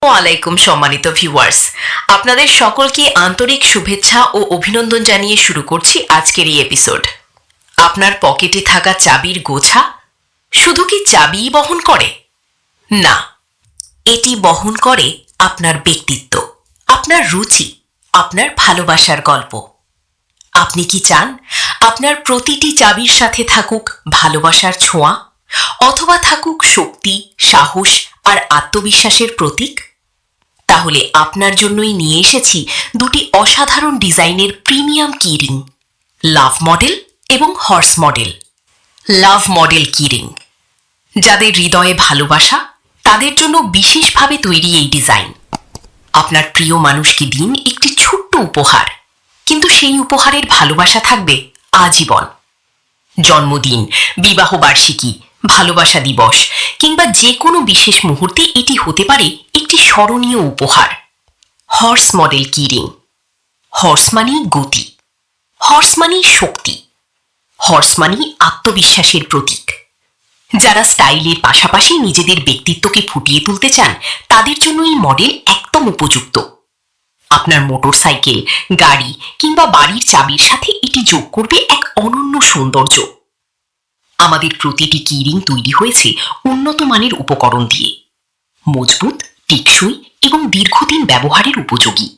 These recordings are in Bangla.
ওয়ালাইকুম সম্মানিত ভিউয়ার্স, আপনাদের সকলকে আন্তরিক শুভেচ্ছা ও অভিনন্দন জানিয়ে শুরু করছি আজকের এই এপিসোড। আপনার পকেটে থাকা চাবির গোছা শুধু কি চাবিই বহন করে? না, এটি বহন করে আপনার ব্যক্তিত্ব, আপনার রুচি, আপনার ভালোবাসার গল্প। আপনি কি চান আপনার প্রতিটি চাবির সাথে থাকুক ভালোবাসার ছোঁয়া, অথবা থাকুক শক্তি, সাহস আর আত্মবিশ্বাসের প্রতীক? তাহলে আপনার জন্যই নিয়ে এসেছি দুটি অসাধারণ ডিজাইনের প্রিমিয়াম কিরিং, লাভ মডেল এবং হর্স মডেল। লাভ মডেল কিরিং, যাদের হৃদয়ে ভালোবাসা, তাদের জন্য বিশেষভাবে তৈরি এই ডিজাইন। আপনার প্রিয় মানুষকে দিন একটি ছোট্ট উপহার, কিন্তু সেই উপহারের ভালোবাসা থাকবে আজীবন। জন্মদিন, বিবাহ বার্ষিকী, ভালোবাসা দিবস কিংবা যে কোনো বিশেষ মুহূর্তে এটি হতে পারে একটি স্মরণীয় উপহার। Horse model keyring. হর্স মানি গতি, হর্স মানি শক্তি, হর্স মানি আত্মবিশ্বাসের প্রতীক। যারা স্টাইলের পাশাপাশি নিজেদের ব্যক্তিত্বকে ফুটিয়ে তুলতে চান, তাদের জন্য এই মডেল একদম উপযুক্ত। আপনার মোটরসাইকেল, গাড়ি কিংবা বাড়ির চাবির সাথে এটি যোগ করবে এক অনন্য সৌন্দর্য। আমাদের প্রতিটি কিরিং তৈরি হয়েছে উন্নত মানের উপকরণ দিয়ে, মজবুত, টেকসই এবং দীর্ঘদিন ব্যবহারের উপযোগী।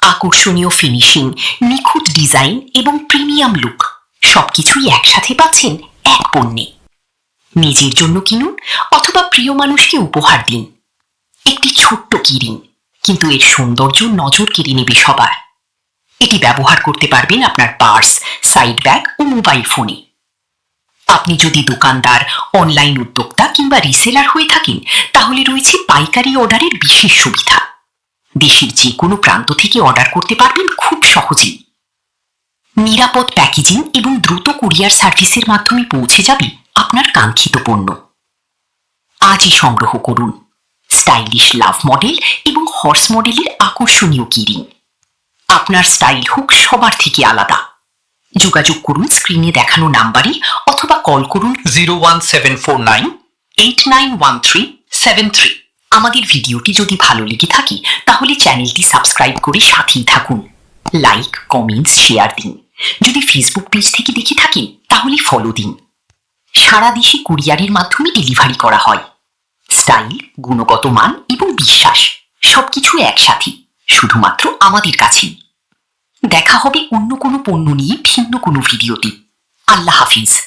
আকর্ষণীয় ফিনিশিং, নিখুঁত ডিজাইন এবং প্রিমিয়াম লুক সবকিছুই একসাথে পাচ্ছেন এক পণ্যে। নিজের জন্য কিনুন অথবা প্রিয় মানুষকে উপহার দিন। একটি ছোট্ট কিরিং, কিন্তু এর সৌন্দর্য নজর কেড়ে নেবে সবার। এটি ব্যবহার করতে পারবেন আপনার পার্স, সাইড ব্যাগ ও মোবাইল ফোনে। আপনি যদি দোকানদার, অনলাইন উদ্যোক্তা কিংবা রিসেলার হয়ে থাকেন, তাহলে রয়েছে পাইকারি অর্ডারের বিশেষ সুবিধা। দেশের যে কোনো প্রান্ত থেকে অর্ডার করতে পারবেন খুব সহজেই। নিরাপদ প্যাকেজিং এবং দ্রুত কুরিয়ার সার্ভিসের মাধ্যমে পৌঁছে যাবে আপনার কাঙ্ক্ষিত পণ্য। আজই সংগ্রহ করুন স্টাইলিশ লাভ মডেল এবং হর্স মডেলের আকর্ষণীয় কিরিং। আপনার স্টাইল হোক সবার থেকে আলাদা। যোগাযোগ করুন স্ক্রিনে দেখানো নাম্বারে অথবা কল করুন 01749891373। আমাদের ভিডিওটি যদি ভালো লেগে থাকে, তাহলে চ্যানেলটি সাবস্ক্রাইব করে সাথেই থাকুন। লাইক, কমেন্টস, শেয়ার দিন। যদি ফেসবুক পেজ থেকে দেখে থাকেন, তাহলে ফলো দিন। সারা দেশে কুরিয়ারের মাধ্যমে ডেলিভারি করা হয়। স্টাইল, গুণগত মান এবং বিশ্বাস সবকিছু একসাথে, শুধুমাত্র আমাদের কাছেই। দেখা হবে অন্য কোনো পণ্য নিয়ে ভিন্ন কোনো ভিডিওতে। আল্লাহ হাফিজ।